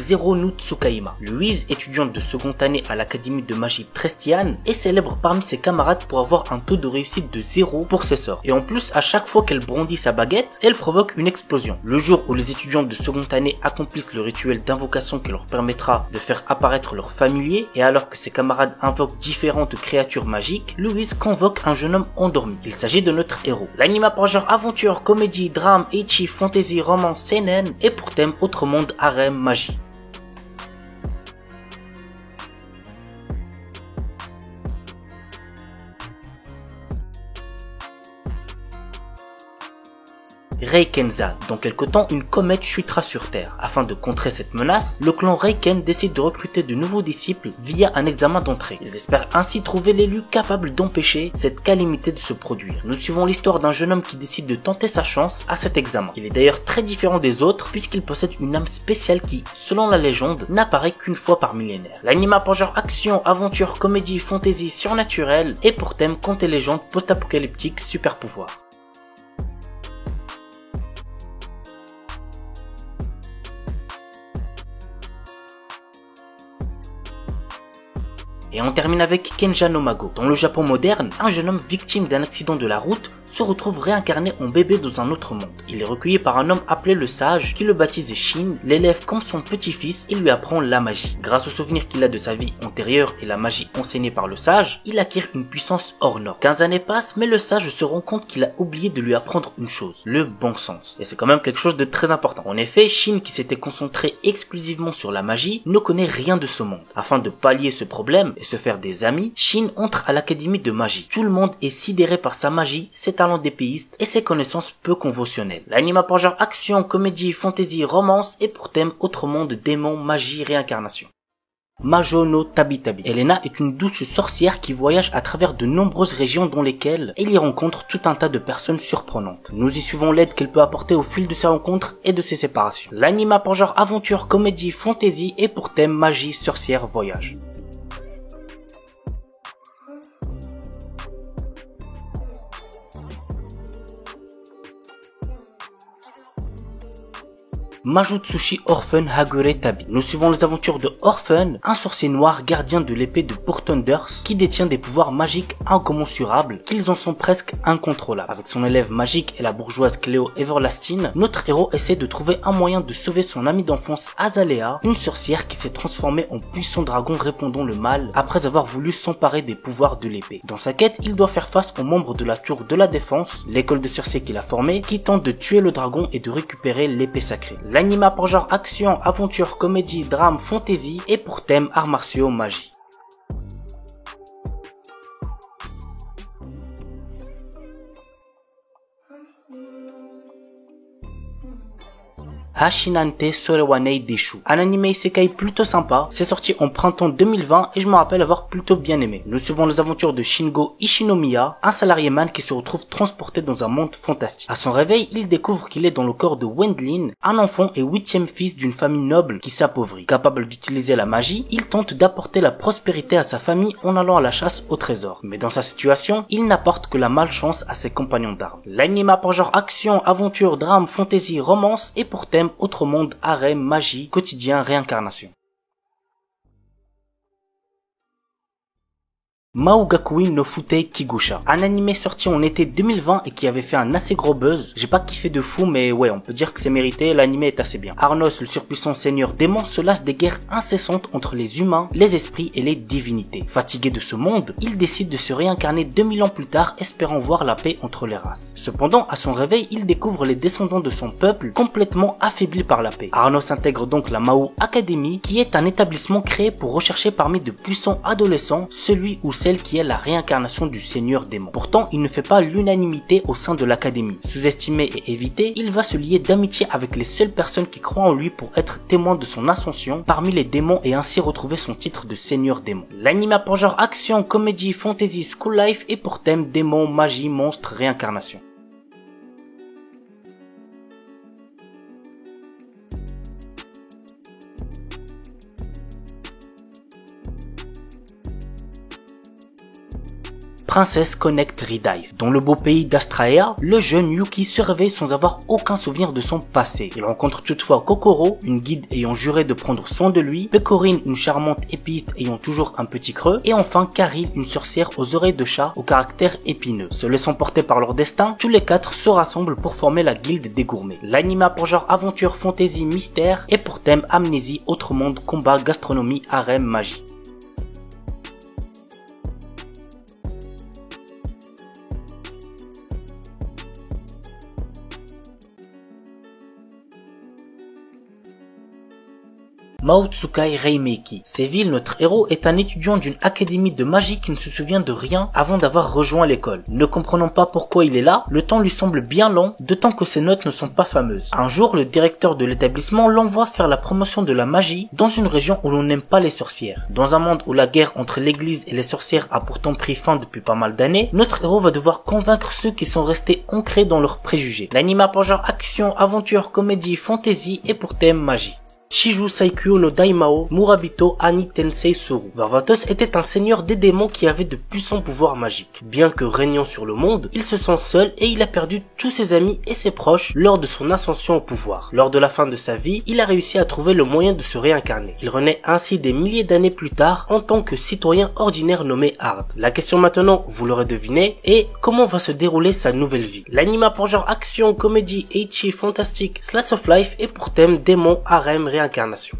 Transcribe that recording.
Zero no Tsukaima. Louise, étudiante de seconde année à l'académie de magie Trestian, est célèbre parmi ses camarades pour avoir un taux de réussite de 0 pour ses sorts. Et en plus, à chaque fois qu'elle brandit sa baguette, elle provoque une explosion. Le jour où les étudiantes de seconde année accomplissent le rituel d'invocation qui leur permettra de faire apparaître leur familier, et alors que ses camarades invoquent différentes créatures magiques, Louise convoque un jeune homme endormi. Il s'agit de notre héros. L'anime a pour genre aventure, comédie, drame, ecchi, fantasy, romance, seinen, et pour thème autre monde, harem, magie. Reikenzan. Dans quelque temps, une comète chutera sur Terre. Afin de contrer cette menace, le clan Reiken décide de recruter de nouveaux disciples via un examen d'entrée. Ils espèrent ainsi trouver l'élu capable d'empêcher cette calamité de se produire. Nous suivons l'histoire d'un jeune homme qui décide de tenter sa chance à cet examen. Il est d'ailleurs très différent des autres puisqu'il possède une âme spéciale qui, selon la légende, n'apparaît qu'une fois par millénaire. L'anime a pour genre action, aventure, comédie, fantasy, surnaturelle et pour thème contes et légendes post-apocalyptiques super pouvoirs. Et on termine avec Kenja no Mago. Dans le Japon moderne, un jeune homme victime d'un accident de la route se retrouve réincarné en bébé dans un autre monde. Il est recueilli par un homme appelé le Sage qui le baptise Shin, l'élève comme son petit-fils et lui apprend la magie. Grâce aux souvenirs qu'il a de sa vie antérieure et la magie enseignée par le Sage, il acquiert une puissance hors norme. 15 années passent, mais le Sage se rend compte qu'il a oublié de lui apprendre une chose, le bon sens. Et c'est quand même quelque chose de très important. En effet, Shin, qui s'était concentré exclusivement sur la magie, ne connaît rien de ce monde. Afin de pallier ce problème et se faire des amis, Shin entre à l'académie de magie. Tout le monde est sidéré par sa magie, ses talents d'épéiste et ses connaissances peu conventionnelles. L'anime a pour genre action, comédie, fantasy, romance et pour thème autre monde, démons, magie, réincarnation. Majo no Tabi Tabi. Elena est une douce sorcière qui voyage à travers de nombreuses régions dans lesquelles elle y rencontre tout un tas de personnes surprenantes. Nous y suivons l'aide qu'elle peut apporter au fil de ses rencontres et de ses séparations. L'anime a pour genre aventure, comédie, fantasy et pour thème magie, sorcière, voyage. Majutsushi Orphan Hagure Tabi. Nous suivons les aventures de Orphan, un sorcier noir gardien de l'épée de Burthunders qui détient des pouvoirs magiques incommensurables, qu'ils en sont presque incontrôlables. Avec son élève magique et la bourgeoise Cléo Everlasting, notre héros essaie de trouver un moyen de sauver son amie d'enfance Azalea, une sorcière qui s'est transformée en puissant dragon répandant le mal après avoir voulu s'emparer des pouvoirs de l'épée. Dans sa quête, il doit faire face aux membres de la tour de la défense, l'école de sorciers qu'il a formée, qui tente de tuer le dragon et de récupérer l'épée sacrée. L'anime a pour genre action, aventure, comédie, drame, fantasy et pour thème arts martiaux, magie. Hashinante Sorewanei Deshu. Un anime isekai plutôt sympa, c'est sorti en printemps 2020 et je me rappelle avoir plutôt bien aimé. Nous suivons les aventures de Shingo Ishinomiya, un salarié man qui se retrouve transporté dans un monde fantastique. À son réveil, il découvre qu'il est dans le corps de Wendlin, un enfant et 8e fils d'une famille noble qui s'appauvrit. Capable d'utiliser la magie, il tente d'apporter la prospérité à sa famille en allant à la chasse au trésor. Mais dans sa situation, il n'apporte que la malchance à ses compagnons d'armes. L'anime a pour genre action, aventure, drame, fantasy, romance et pour thème autre monde, harem, magie, quotidien, réincarnation. Maugakui no Futei Kigusha, un animé sorti en été 2020 et qui avait fait un assez gros buzz. J'ai pas kiffé de fou, mais ouais, on peut dire que c'est mérité, l'animé est assez bien. Arnos, le surpuissant seigneur démon, se lasse des guerres incessantes entre les humains, les esprits et les divinités. Fatigué de ce monde, il décide de se réincarner 2000 ans plus tard, espérant voir la paix entre les races. Cependant, à son réveil, il découvre les descendants de son peuple complètement affaiblis par la paix. Arnos intègre donc la Mahou Academy, qui est un établissement créé pour rechercher parmi de puissants adolescents celui ou celle qui est la réincarnation du seigneur démon. Pourtant, il ne fait pas l'unanimité au sein de l'académie. Sous-estimé et évité, il va se lier d'amitié avec les seules personnes qui croient en lui pour être témoins de son ascension parmi les démons et ainsi retrouver son titre de seigneur démon. L'anime a pour genre action, comédie, fantasy, school life et pour thème démon, magie, monstre, réincarnation. Princess Connect Redive. Dans le beau pays d'Astraea, le jeune Yuki se réveille sans avoir aucun souvenir de son passé. Il rencontre toutefois Kokoro, une guide ayant juré de prendre soin de lui, Pecorine, une charmante épiste ayant toujours un petit creux, et enfin Karine, une sorcière aux oreilles de chat au caractère épineux. Se laissant porter par leur destin, tous les quatre se rassemblent pour former la guilde des gourmets. L'anime a pour genre aventure, fantasy, mystère et pour thème amnésie, autre monde, combat, gastronomie, harem, magie. Maotsukai Reimeki. Séville, notre héros est un étudiant d'une académie de magie qui ne se souvient de rien avant d'avoir rejoint l'école. Ne comprenant pas pourquoi il est là, le temps lui semble bien long, d'autant que ses notes ne sont pas fameuses. Un jour, le directeur de l'établissement l'envoie faire la promotion de la magie dans une région où l'on n'aime pas les sorcières. Dans un monde où la guerre entre l'église et les sorcières a pourtant pris fin depuis pas mal d'années, notre héros va devoir convaincre ceux qui sont restés ancrés dans leurs préjugés. L'anime a pour genre action, aventure, comédie, fantasy et pour thème magie. Shiju Saikyo no Daimao Murabito Ani Tensei Suru. Varvatos était un seigneur des démons qui avait de puissants pouvoirs magiques. Bien que régnant sur le monde, il se sent seul et il a perdu tous ses amis et ses proches lors de son ascension au pouvoir. Lors de la fin de sa vie, il a réussi à trouver le moyen de se réincarner. Il renaît ainsi des milliers d'années plus tard en tant que citoyen ordinaire nommé Hard. La question maintenant, vous l'aurez deviné, est comment va se dérouler sa nouvelle vie. L'anime a pour genre action, comédie, ecchi, fantastique, slice of life et pour thème démon, harem, réincarnation.